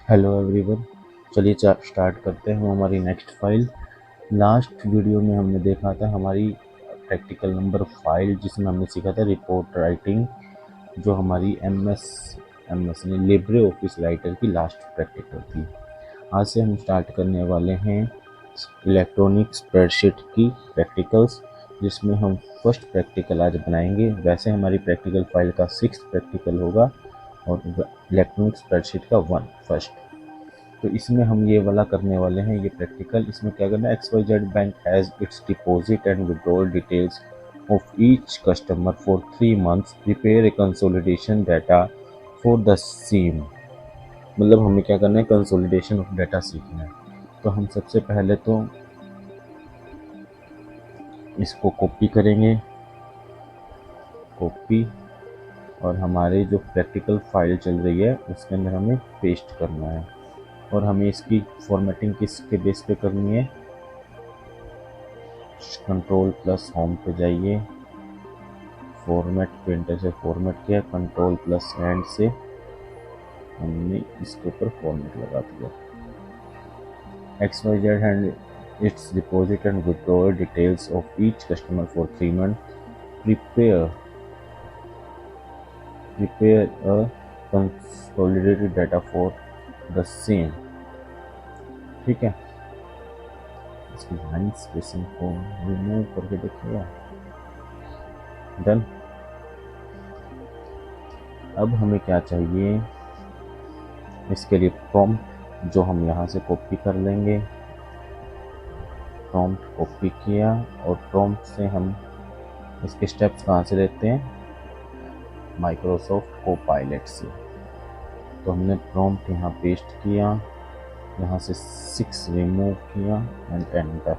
Hello everyone. चलिए start करते हैं हम हमारी नेक्स्ट फाइल। लास्ट वीडियो में हमने देखा था हमारी प्रैक्टिकल नंबर 5 जिसमें हमने सीखा था रिपोर्ट राइटिंग, जो हमारी एम एस यानी लिब्रे ऑफिस राइटर की लास्ट प्रैक्टिकल थी। आज से हम स्टार्ट करने वाले हैं इलेक्ट्रॉनिक स्प्रेडशीट की प्रैक्टिकल्स, जिसमें हम फर्स्ट प्रैक्टिकल आज बनाएंगे। वैसे हमारी प्रैक्टिकल फाइल का 6th प्रैक्टिकल होगा और इलेक्ट्रॉनिक स्प्रेडशीट का फर्स्ट। तो इसमें हम ये वाला करने वाले हैं, ये प्रैक्टिकल। इसमें क्या करना है, XYZ bank has its deposit and withdrawal details of each customer for 3 months, prepare a consolidation data for the same. मतलब हमें क्या करना है, कंसोलिडेशन ऑफ डाटा सीखना है। तो हम सबसे पहले तो इसको कॉपी करेंगे, कॉपी, और हमारे जो प्रैक्टिकल फाइल चल रही है उसके अंदर हमें पेस्ट करना है। और हमें इसकी फॉर्मेटिंग किसके बेस पे करनी है, कंट्रोल प्लस होम पे जाइए, फॉर्मेट प्रिंटर से फॉर्मेट किया, कंट्रोल प्लस एंड से हमने इसके ऊपर फॉर्मेट लगा दिया। XYZ and its deposit and withdrawal details of each customer for 3 months, prepare a consolidated data for the same। ठीक है, इसकी लाइन स्पेसिंग को रिमूव करके देखिएगा। डन। अब हमें क्या चाहिए, इसके लिए प्रॉम्प्ट, जो हम यहाँ से कॉपी कर लेंगे। प्रॉम्प्ट कॉपी किया, और प्रॉम्प्ट से हम इसके स्टेप्स कहाँ से लेते हैं, माइक्रोसॉफ्ट कोपायलट से। तो हमने प्रॉम्प्ट यहाँ पेस्ट किया, यहाँ से 6 रिमूव किया एंड एंटर।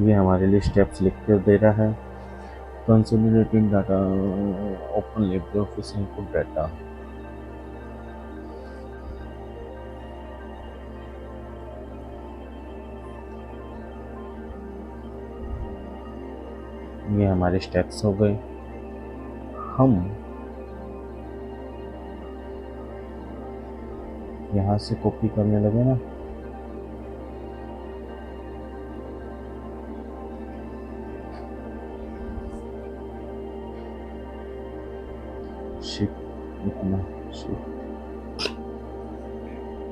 ये हमारे लिए स्टेप्स लिख कर दे रहा है। Consolidating data, open Libre office input data. ये हमारे स्टेप्स हो गए। हम यहाँ से कॉपी करने लगे ना, शिफ्ट, इतना शिफ्ट,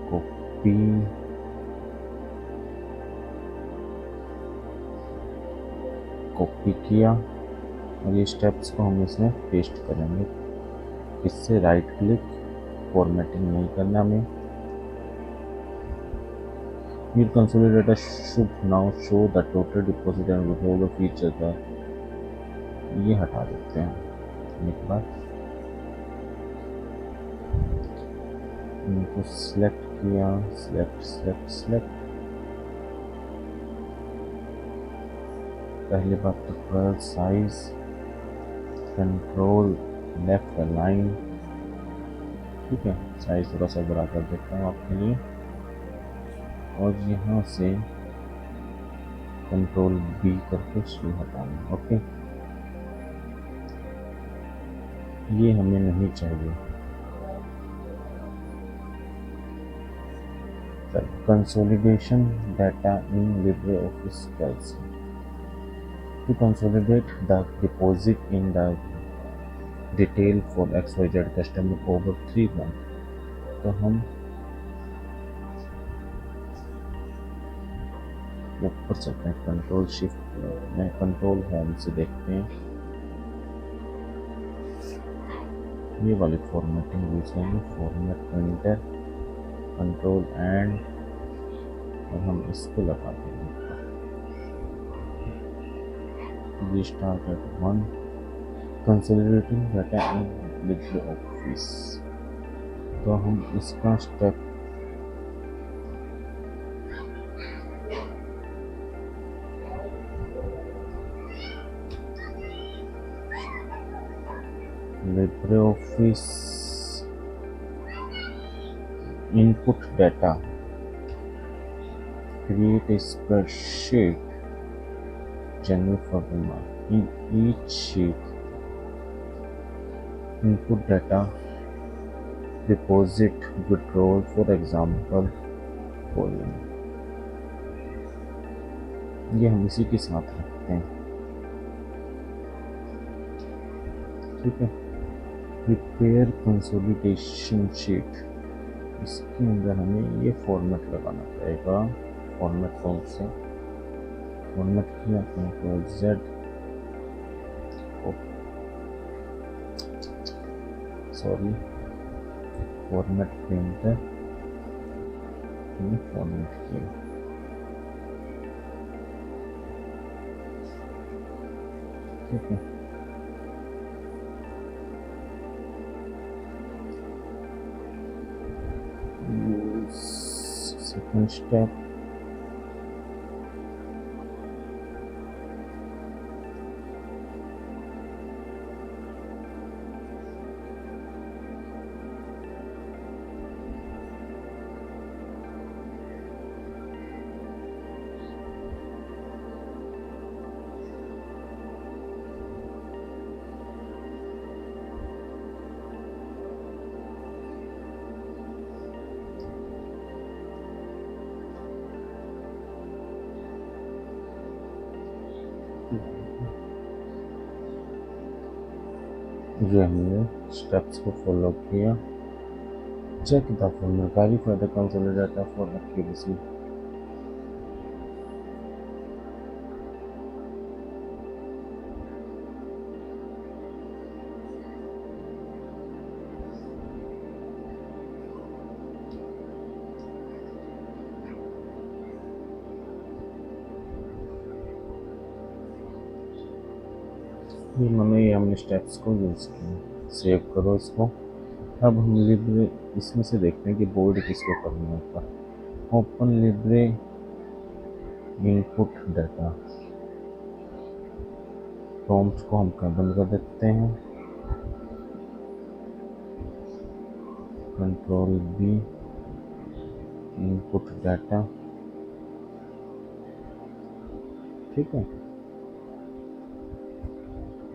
कॉपी, कॉपी किया, और ये स्टेप्स को हम इसमें पेस्ट करेंगे। इससे राइट क्लिक, फॉर्मेटिंग नहीं करना हमें। Your consolidated should now show the total deposit and withdrawal of each other। ये हटा देते हैं एक बार। इनको सिलेक्ट किया, सिलेक्ट सिलेक्ट सिलेक्ट। पहले बात तो colour size, control left align. ठीक है, साइज थोड़ा सा बड़ा कर देता हूँ आपके लिए, और यहाँ से कंट्रोल बी करके शुरू हटाना। ओके, ये हमें नहीं चाहिए। Consolidation data in LibreOffice Calc। To consolidate the deposit in the detail for XYZ customer over 3 months, तो हम ऊपर चलते हैं, कंट्रोल शिफ्ट में कंट्रोल होम से देखते हैं। ये वाली फॉर्मेटिंग यूज करेंगे, फॉर्मेट प्रिंटर, कंट्रोल एंड, और हम इसको लगा देंगे restart at 1। Consolidating data in LibreOffice, तो हम इसका step LibreOffice input data, create a spreadsheet general formula in each sheet, input data deposit withdrawal for example following, ये हम इसी के साथ रखते हैं। ठीक है, प्रिपेयर कंसोलिडेशन शीट, इसके अंदर हमें ये फॉर्मेट लगाना पड़ेगा। फॉर्मेट कौन सा फॉर्मेट किया, control Z, sorry format printer format किया। ठीक है, सेकंड स्टेप, जो हमने स्टेप्स को फॉलो किया। Check the format, verify the consolidated data for accuracy. ये हमने स्टेप्स को यूज़ किया। सेव करो इसको। अब हम लिब्रे इसमें से देखते हैं कि बोर्ड किसको करना होता है। Open Libre input data, prompt को हम बंद कर देते हैं। Control B, input data. ठीक है,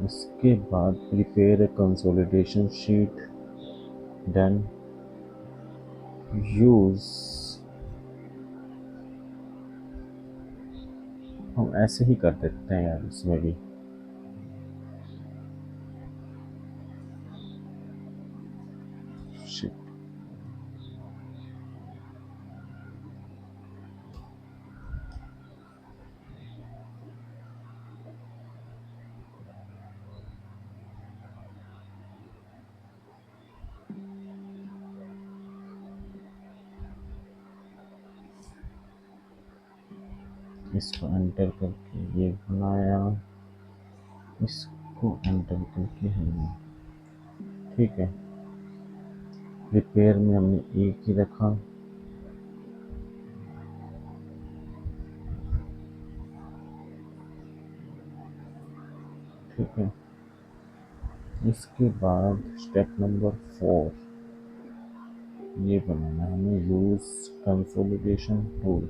इसके बाद prepare a consolidation sheet, then use, हम ऐसे ही कर देते हैं यार इसमें भी। शिट, इसको एंटर करके ये बनाया, इसको एंटर करके है। ठीक है, प्रिपेयर में हमने एक ही रखा। ठीक है, इसके बाद स्टेप नंबर 4 ये बनाना है हमें, use consolidation tool.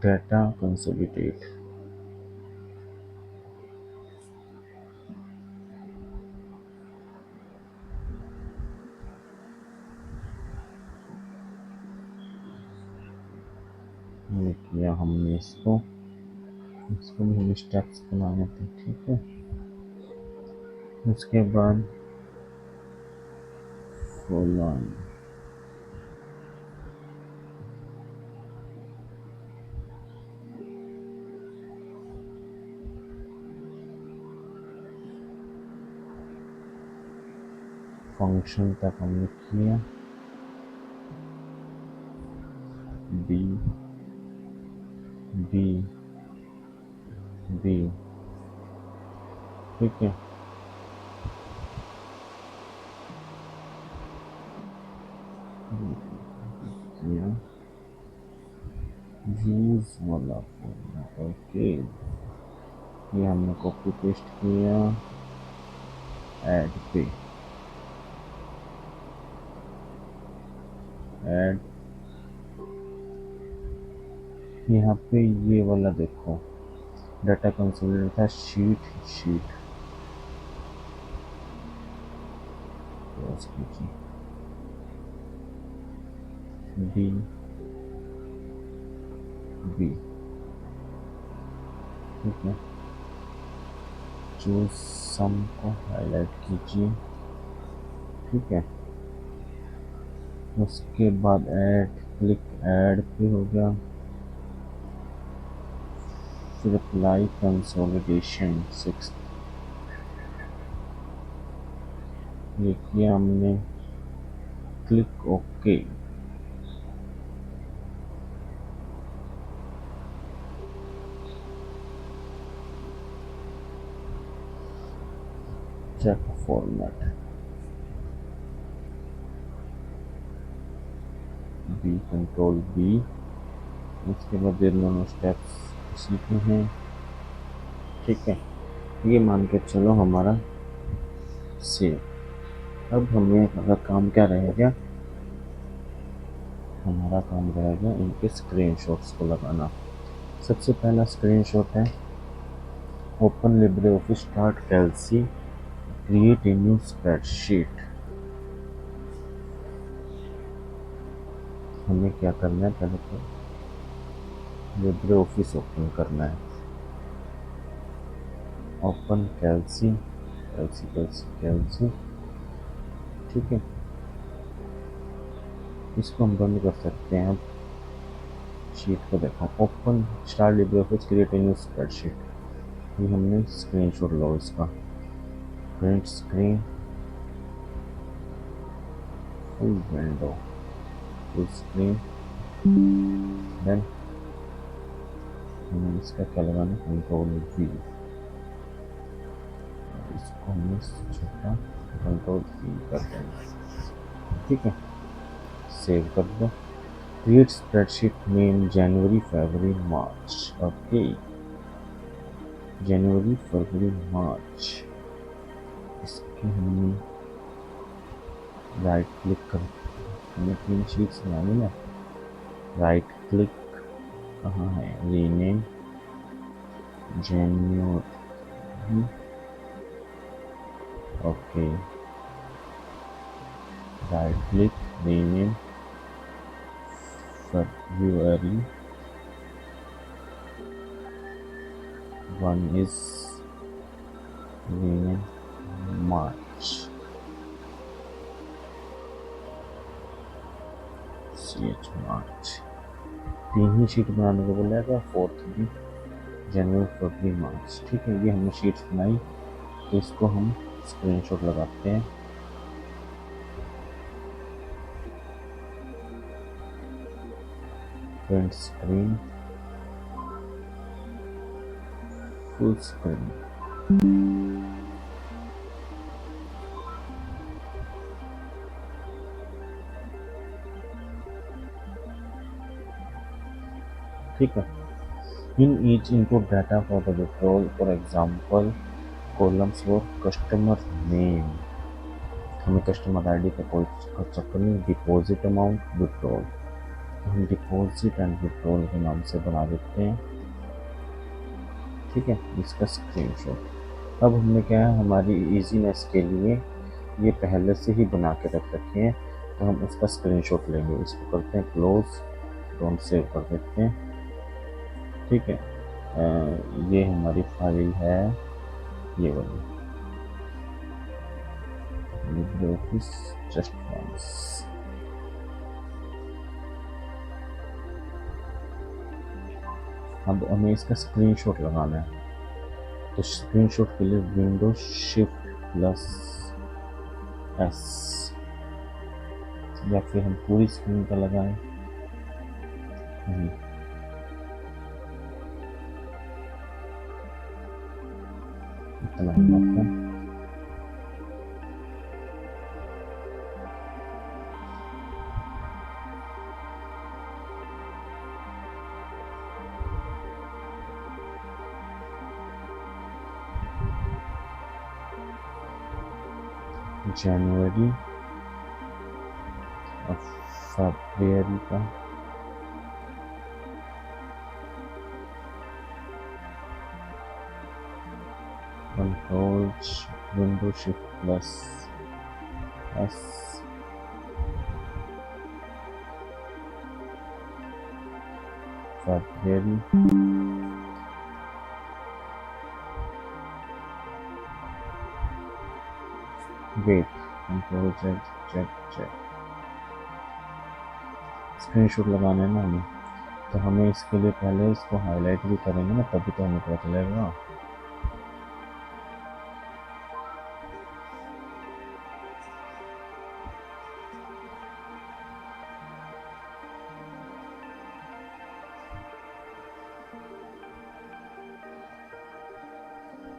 Data consolidate, ये किया हमने। इसको भी हमें स्टेप्स बनाने थे। ठीक है, उसके बाद फॉलोइंग, फंक्शन तक हमने किया। B B B. ठीक है, किया यूज वाला फॉर्मेट। ओके, ये हमने कॉपी पेस्ट किया। ऐड पे, ऐड यहाँ पे ये वाला देखो, डाटा कंसोलिडेट था, शीट शीट क्लोज कीजिए, डी बी, ठीक है। चूज सम को हाईलाइट कीजिए, ठीक है। उसके बाद ऐड, क्लिक ऐड पे हो गया, फिर अप्लाई कंसोलिडेशन 6, ये किया हमने, click okay. Check format, B control B. उसके बाद ये दोनों स्टेप्स इसी के हैं, ठीक है। ये मान के चलो हमारा सेव। अब हमें हमारा काम क्या रहेगा, हमारा काम रहेगा इनके स्क्रीनशॉट्स को लगाना। सबसे पहला स्क्रीनशॉट है, open LibreOffice, start Calc, create a new spreadsheet. हमें क्या करना है, पहले तो लिब्रे ऑफिस ओपन करना है, ओपन कैल्सी कैल्सी कैल्सी कैल्सी, ठीक है। इसको हम बंद कर सकते हैं। अब शीट को देखो, open start LibreOffice, create a new spreadsheet, ये हमने स्क्रीनशॉट लो इसका, print screen, full window, full screen, then हमें इसका क्या लगाना, कंट्रोल वी, इसको हमें छोटा कंट्रोल वी कर देंगे, ठीक है। सेव कर दो। क्रिएट स्प्रेडशीट नेम जनवरी फरवरी मार्च, ओके, जनवरी फरवरी मार्च। इसके हमने राइट क्लिक कर, हमें 3 शीट्स बनानी है, राइट क्लिक, कहाँ है, rename January, okay, right click, rename February, one is rename March, CH March. 3 he sheet बनाने को बोलेगा, फोर्थ भी जनवरी फरवरी मार्च, ठीक है। ये हमने शीट्स बनाई, तो इसको हम स्क्रीनशॉट लगाते हैं। प्रिंट स्क्रीन, फुल स्क्रीन, ठीक है। In each input data for the withdrawal, for example columns for customer name, हमें कस्टमर आईडी का कोई चक्कर नहीं, डिपॉजिट अमाउंट, विड्रॉल, तो हम डिपॉजिट एंड विड्रॉल के नाम से बना देते हैं, ठीक है। इसका स्क्रीनशॉट। अब हमने क्या है, हमारी इजीनेस के लिए ये पहले से ही बना के रख रखे हैं, तो हम उसका स्क्रीनशॉट लेंगे। इसको करते हैं क्लोज, तो हम सेव कर देते हैं, ठीक है। ये हमारी फाइल है, ये वाली लिब्रे ऑफिस जस्ट फॉर्म्स। अब हमें इसका स्क्रीनशॉट लगाना है, तो स्क्रीनशॉट के लिए विंडोज शिफ्ट प्लस एस, या फिर हम पूरी स्क्रीन का लगाएं, नहीं, इतना हिम्मत है। जनवरी और फरवरी का control window shift plus S, February, wait, control Z Z Z. Screenshot लगाना है ना हमें, तो हमें इसके लिए पहले इसको हाईलाइट भी करेंगे ना, तभी तो हमें पता चलेगा।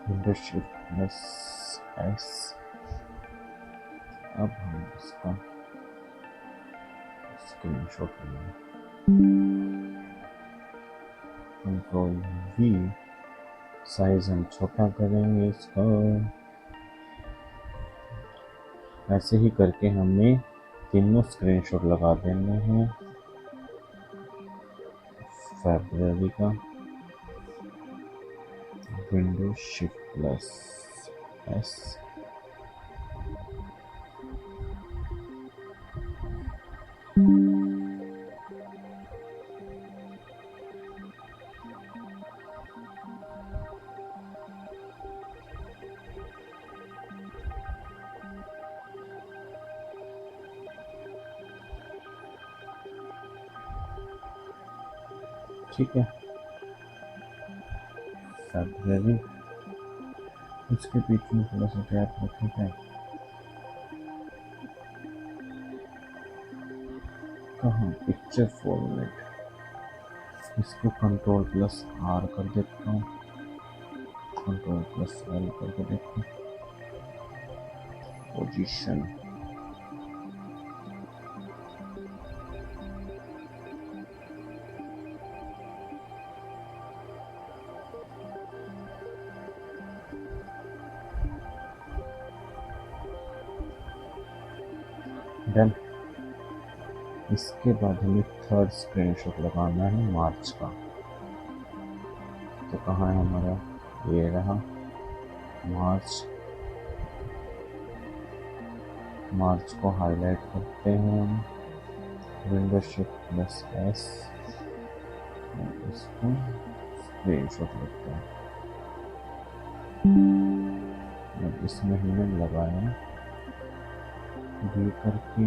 Window shift plus S. अब हम इसका स्क्रीनशॉट लेंगे, कंट्रोल वी, साइज हम छोटा करेंगे इसका। ऐसे ही करके हमें तीनों स्क्रीनशॉट लगा देने हैं फरवरी का। विंडो शिफ्ट प्लस एस, ठीक है। फरवरी, इसके बीच में थोड़ा सा गैप रखेंगे। कहाँ पिक्चर फॉर्मेट, इसको कंट्रोल प्लस आर कर देता हूँ, कंट्रोल प्लस एल करके देखो। Position, done. इसके बाद हमें थर्ड स्क्रीनशॉट लगाना है मार्च का। तो कहाँ है हमारा, ये रहा मार्च। मार्च को हाईलाइट करते हैं हम, विंडो शिफ्ट प्लस एस, इसको स्क्रीनशॉट लेते हैं। अब इसमें हमने लगाया वी करके,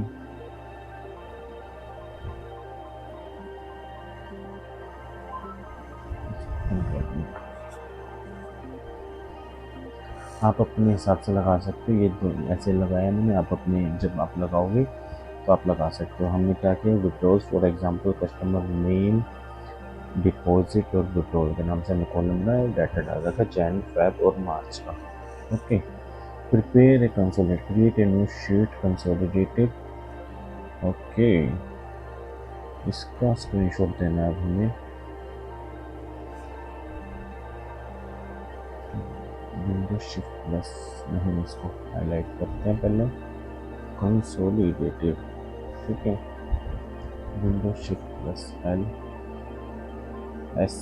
आप अपने हिसाब से लगा सकते हो। ये दो ऐसे लगाया मैंने, आप अपने जब आप लगाओगे तो आप लगा सकते हो। हमने क्या किया, withdrawals for example customer name, deposit और विड्रॉल के नाम से हमने कॉलम में डाटा डाल रखा जैन, फेब और मार्च का। Okay, prepare a consolidate, create a new sheet consolidated. Okay, इसका स्क्रीनशॉट देना है अब हमें। विंडो शिफ्ट प्लस, नहीं इसको हाईलाइट करते हैं पहले, कंसोलिडेटेड, ठीक है। Window shift plus L S,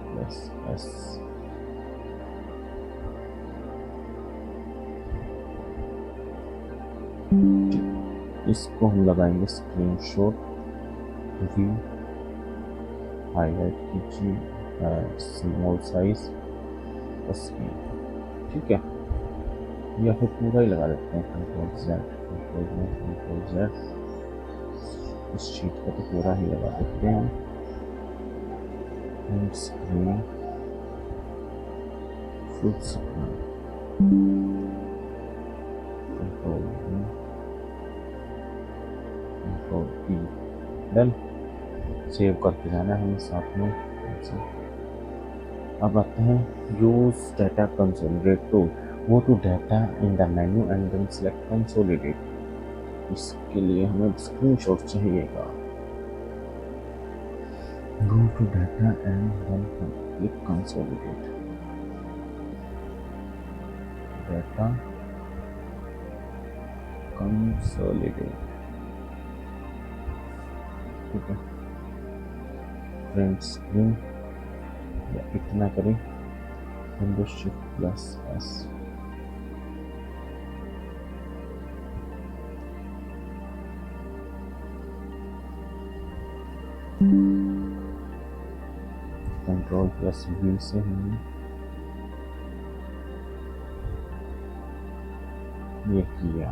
plus S, इसको हम लगाएंगे स्क्रीनशॉट, वी हाईलाइट कीजिए, स्मॉल साइज बस, ठीक है। या फिर पूरा ही लगा देते हैं, कंट्रोल जेड, कंट्रोल जेड। इस शीट को तो पूरा ही लगा देते हैं। Screen full screen, control E, done. Save करके जाना है हमें साथ में। अब आते हैं use data consolidate tool, go to data in the menu and then select consolidate. इसके लिए हमें स्क्रीनशॉट चाहिएगा। Go to data and then click consolidate, data consolidate, ठीक है। प्रिंट स्क्रीन, या इतना करें, window shift plus S, control plus V से हमने ये किया।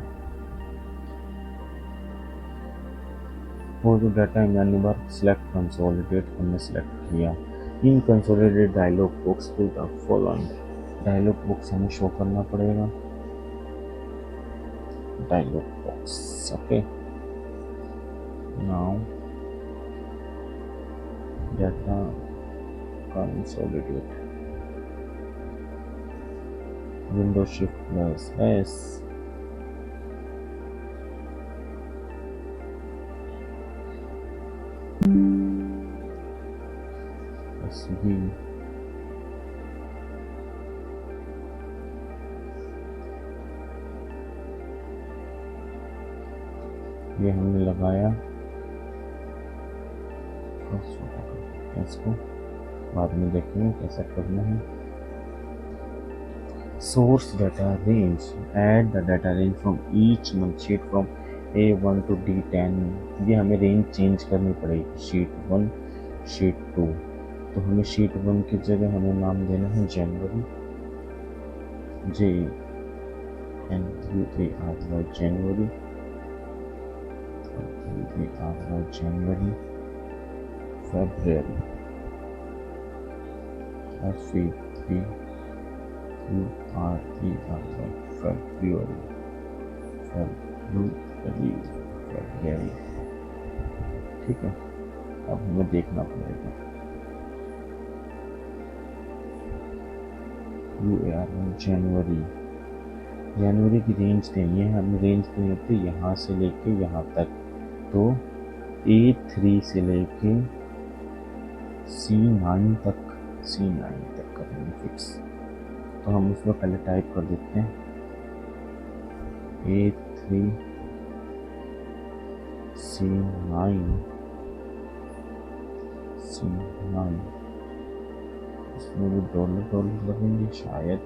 और जो data menu bar select consolidate हमने सेलेक्ट किया। इन कंसोलिडेट डायलॉग बॉक्स को द फॉलोइंग, डायलॉग बॉक्स हमें शो करना पड़ेगा, dialog box. Okay, now data consolidate, window shift plus S, plus V, ये हमने लगाया। इसको बाद में देखेंगे कैसा करना है। Source data range, add the data range from each month sheet from A1 to D10। ये हमें रेंज चेंज करनी पड़ेगी, शीट 1 शीट 2। तो हमें शीट 1 की जगह हमें नाम देना है जनवरी, JNWARY, जनवरी, जनवरी, फेब्रुअरी, FEBRUARY, फेब्रुअरी, फेब्रुअरी। ठीक है, अब हमें देखना पड़ेगा जनवरी, जनवरी की रेंज देनी है हमें। रेंज देनी होती है यहाँ से लेके यहाँ तक, तो A3 से लेके C9 तक, C9 तक करेंगे फिक्स। तो हम उसमें पहले टाइप कर देते हैं A3 C9, इसमें भी डॉलर लगेंगे शायद।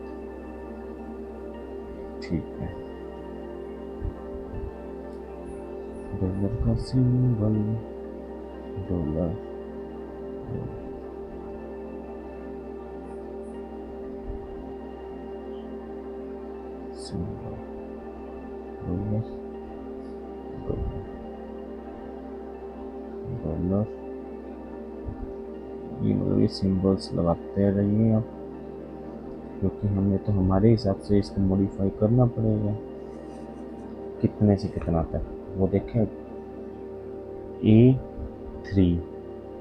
ठीक है, डॉलर का symbol, dollar, symbol, dollar, dollar. ये सिंबल्स लगाते रहिए आप, क्योंकि हमें तो हमारे हिसाब से इसको मॉडिफाई करना पड़ेगा कितने से कितना तक। वो देखें, A3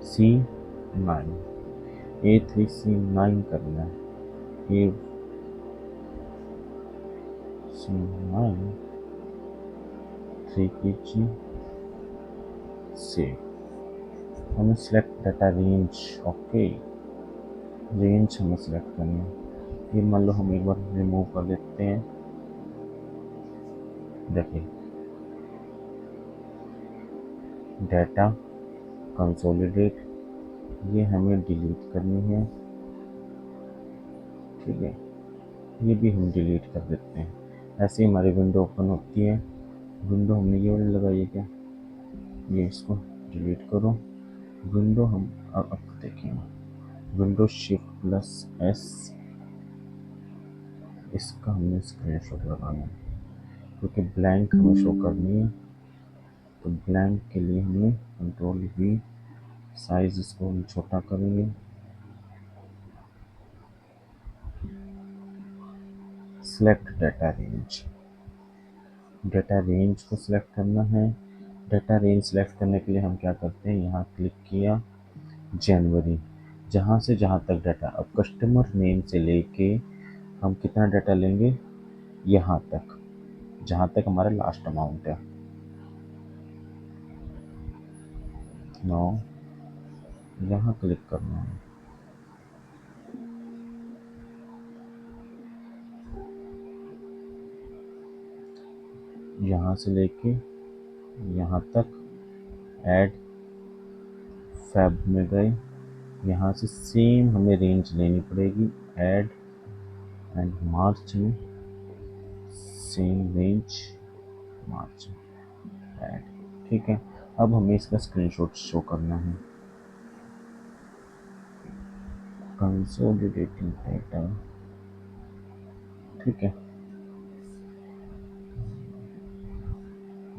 C9, A3 C9 करना है, A9 3 की से हमें select data range. Okay, range हमें सिलेक्ट करनी है। ये मान लो हम एक बार रिमूव कर देते हैं। देखिए, डाटा कंसोलिडेट, ये हमें डिलीट करनी है। ठीक है, ये भी हम डिलीट कर देते हैं। ऐसे ही हमारी विंडो ओपन होती है। विंडो हमने ये वाली लगाई है क्या, ये इसको डिलीट करो। विंडो हम अब देखेंगे, विंडो शिफ्ट प्लस एस, इसका हमने स्क्रीनशॉट लगाना है क्योंकि ब्लैंक हमें शो करनी है। तो ब्लैंक के लिए हमने कंट्रोल वी, साइज इसको हम छोटा करेंगे। Select data range, data range को सिलेक्ट करना है। डाटा रेंज सिलेक्ट करने के लिए हम क्या करते हैं, यहाँ क्लिक किया, जनवरी, जहाँ से जहाँ तक डाटा। अब कस्टमर नेम से लेके हम कितना डाटा लेंगे, यहाँ तक, जहाँ तक हमारा लास्ट अमाउंट है। नो, यहाँ क्लिक करना है, यहाँ से लेके यहाँ तक। ऐड फैब में गए, यहाँ से सेम हमें रेंज लेनी पड़ेगी, ऐड एंड मार्च में सेम रेंज, मार्च ऐड। ठीक है, अब हमें इसका स्क्रीनशॉट शो करना है। कंसोलिडेटिंग डेटा, ठीक है,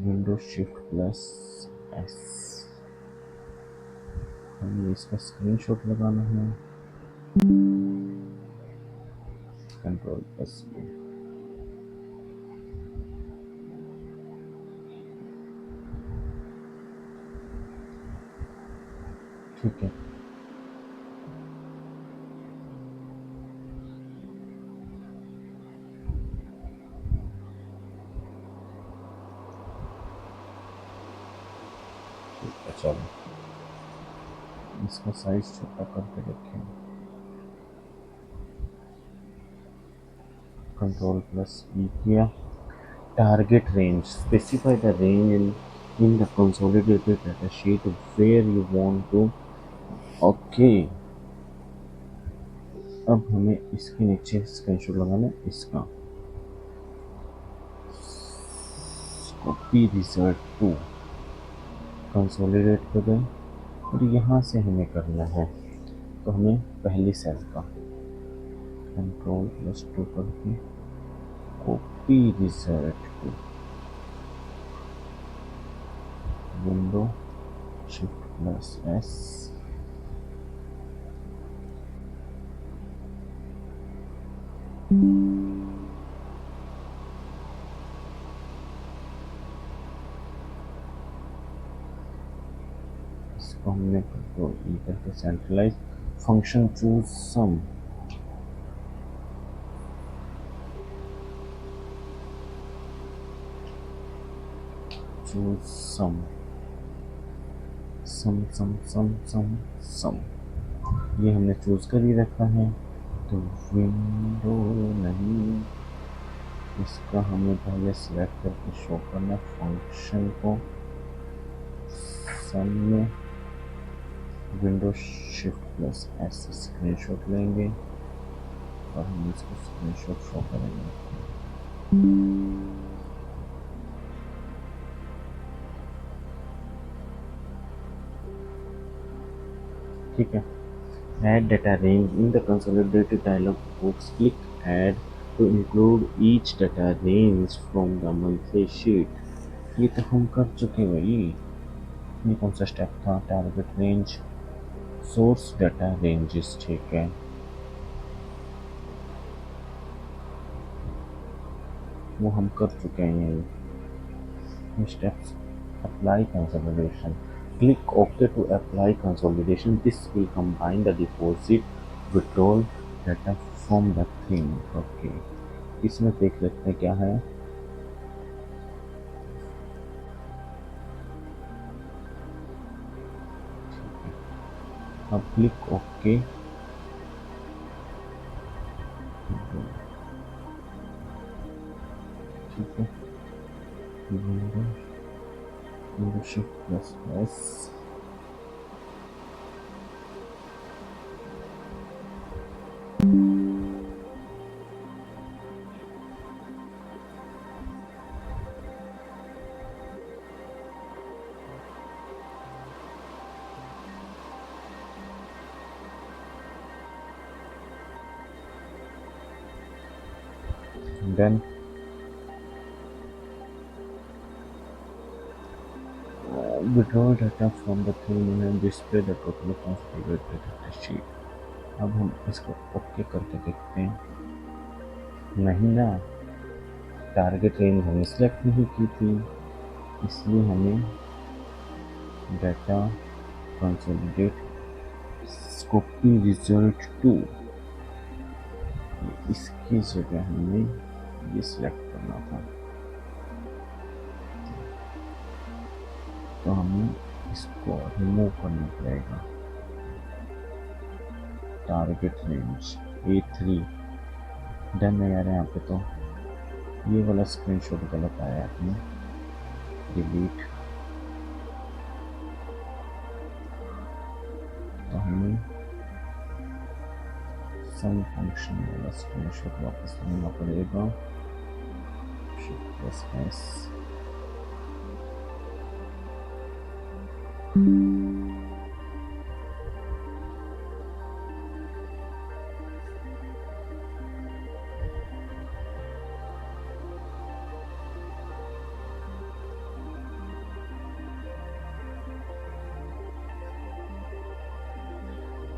विंडो शिफ्ट प्लस एस, हमें इसका स्क्रीनशॉट लगाना है, कंट्रोल प्लस बी। ठीक है, चलो इसका साइज छोटा करके रखें, कंट्रोल प्लस ई किया। Target range, specify the range in the consolidated data sheet where you want to. Okay, अब हमें इसके नीचे स्क्रीनशॉट लगाना है इसका, कॉपी रिजल्ट टू, कंसोलिडेट कर दें और यहाँ से हमें करना है, तो हमें पहली सेल का कंट्रोल प्लस टू करके copy result to, window shift plus S, इसको हमने कंट्रोल ई करके centralise function choose sum, choose sum, sum sum sum sum sum, ये हमने चूज कर ही रखा है। तो विंडो नहीं, इसका हमें पहले सिलेक्ट करके शो करना फंक्शन को, सम में window shift plus S screenshot लेंगे और हम इसको स्क्रीनशॉट शो करेंगे। ठीक है, add data range in the consolidated dialog box, click add to include each data range from the monthly sheet। ये तो हम कर चुके भाई, ये कौन सा स्टेप था, target range, source data ranges, ठीक है, वो हम कर चुके हैं। ये steps, apply consolidation, click okay to apply consolidation, this will combine the deposit withdrawal data from the theme. Okay, इसमें देख लेते हैं क्या है। अब क्लिक ओके, ठीक है, window shift plus S, then withdraw data from the theme and display the total consolidated data sheet। अब हम इसको ओके करके देखते हैं, नहीं ना, टारगेट रेंज हमने सिलेक्ट नहीं की थी, इसलिए हमें data consolidate copy result to, इसकी जगह हमें ये सिलेक्ट करना था, तो हमें इसको रिमूव करना पड़ेगा। टारगेट रेंज A3 डन नहीं आ रहा है यहाँ पे, तो ये वाला स्क्रीनशॉट गलत आया अपने, डिलीट, तो हमें सम फंक्शन वाला स्क्रीनशॉट वापस लेना पड़ेगा। Shift plus S.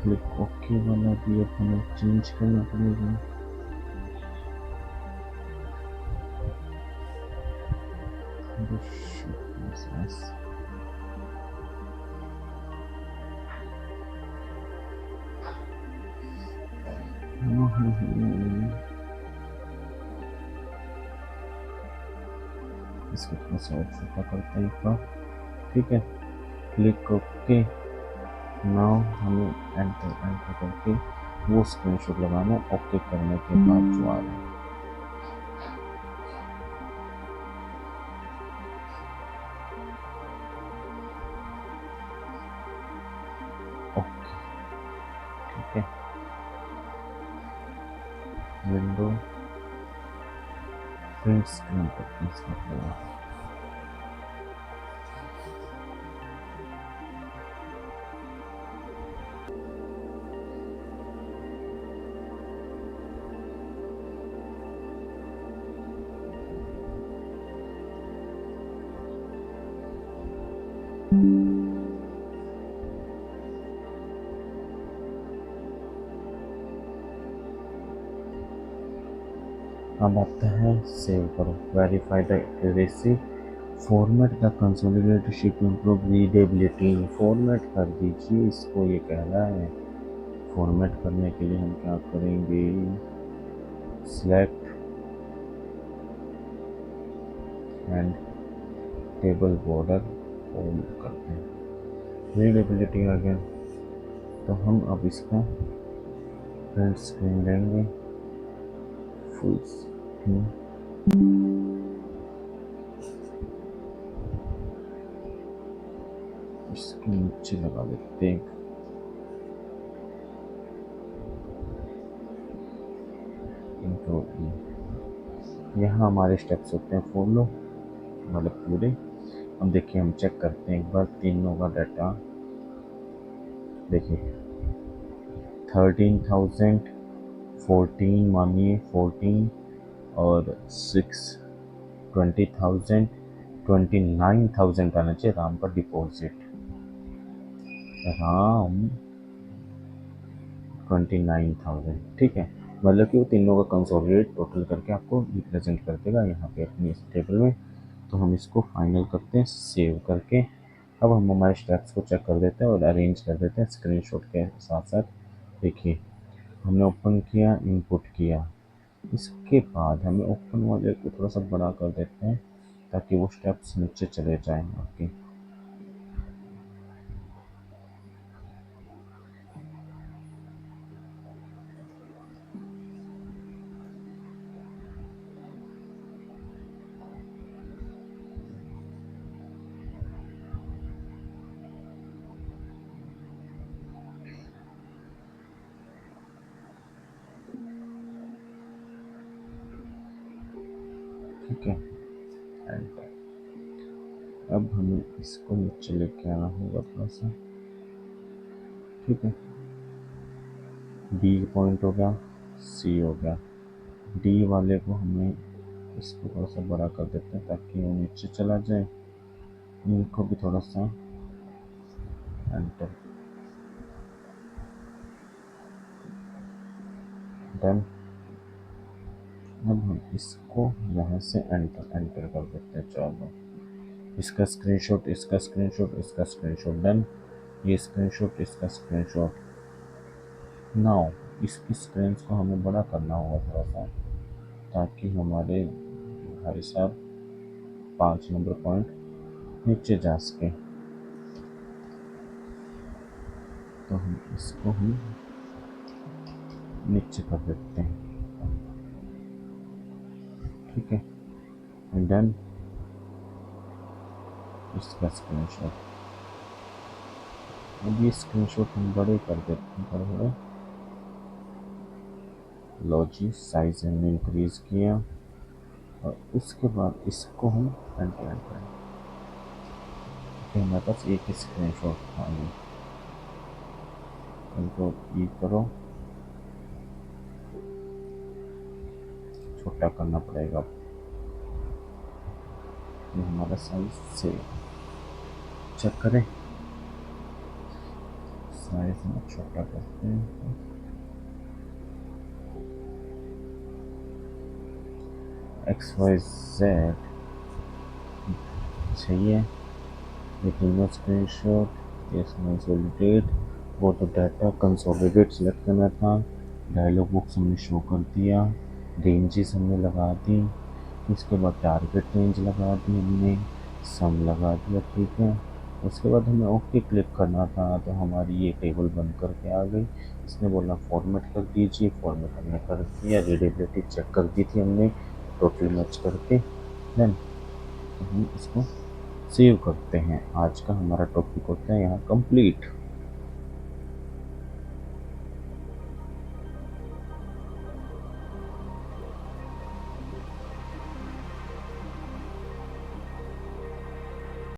Click okay वाला भी अब हमें चेंज करना पड़ेगा। Shift plus S. इसको थोड़ा सा और छोटा करते हैं एक बार। ठीक है, क्लिक ओके। नाउ हमें एंटर एंटर करके वो स्क्रीनशॉट लगाना है ओके करने के बाद जो आ रहा है। ओके ठीक है, विंडो प्रिंट स्क्रीन पर प्रेस करते हैं। अब आता है सेव करो, verify the accuracy, format the consolidated sheet to improve readability. Format कर दीजिए इसको, ये कह रहा है। फॉर्मेट करने के लिए हम क्या करेंगे, select and table border all करते हैं। रीडेबिलिटी आ गया, तो हम अब इसका प्रिंट स्क्रीन लेंगे, फुल स्क्रीन। इसके नीचे लगा देते हैं यहाँ हमारे स्टेप्स होते हैं फॉलो मतलब पूरे। अब देखिए हम चेक करते हैं एक बार तीनों का डाटा। देखिए 13,000, 14 मानिए 14 और 6 20,000, 29,000 आना चाहिए राम का डिपॉजिट। राम 29,000 ठीक है, मतलब कि वो तीनों का कंसोलिडेट टोटल करके आपको रिप्रेजेंट कर देगा यहाँ पे अपनी इस टेबल में। तो हम इसको फाइनल करते हैं सेव करके। अब हम हमारे स्टेप्स को चेक कर देते हैं और अरेंज कर देते हैं स्क्रीनशॉट के साथ साथ। देखिए हमने ओपन किया, इनपुट किया, इसके बाद हमें ओपन वाले को थोड़ा सा बड़ा कर देते हैं ताकि वो स्टेप्स नीचे चले जाएं आपके। ठीक है, एंटर। अब हमें इसको नीचे लेके आना होगा थोड़ा सा। ठीक है, बी पॉइंट हो गया, सी हो गया, डी वाले को हमें इसको थोड़ा सा बड़ा कर देते हैं ताकि वो नीचे चला जाए। इनको भी थोड़ा सा एंटर, डन। अब हम इसको यहाँ से एंटर एंटर कर देते हैं। चलो इसका स्क्रीनशॉट, इसका स्क्रीनशॉट, इसका स्क्रीनशॉट, डन। ये स्क्रीनशॉट, इसका स्क्रीनशॉट। नाउ इसकी स्क्रीन को हमें बड़ा करना होगा थोड़ा सा ताकि हमारे भाई साहब 5 नंबर पॉइंट नीचे जा सके। तो हम इसको ही नीचे कर देते हैं। ठीक है, डन। इसका स्क्रीनशॉट, अब ये स्क्रीनशॉट हम बड़े कर देते हैं, बड़े बड़े। लो जी, साइज हमने इंक्रीज किया और उसके बाद इसको हम एंटर करें। हमारे पास एक स्क्रीनशॉट था ये, कंट्रोल ई करो, छोटा करना पड़ेगा। ये हमारा साइज से चेक करें, साइज में छोटा करते हैं। XYZ चाहिए, लेकिन स्क्रीनशॉट, कंसोलिडेट, वो तो डाटा कंसोलिडेट सेलेक्ट करना था। डायलॉग बॉक्स हमने शो कर दिया, रेंजेस हमने लगा दी, उसके बाद टारगेट रेंज लगा दी हमने, सम लगा दिया, ठीक है। उसके बाद हमें ओके क्लिक करना था, तो हमारी ये टेबल बन करके आ गई। इसने बोला फॉर्मेट कर दीजिए, फॉर्मेट हमने कर दिया, रीडेबिलिटी चेक कर दी थी हमने टोटल मैच करके। देन हम इसको सेव करते हैं। आज का हमारा टॉपिक होता है यहाँ कंप्लीट।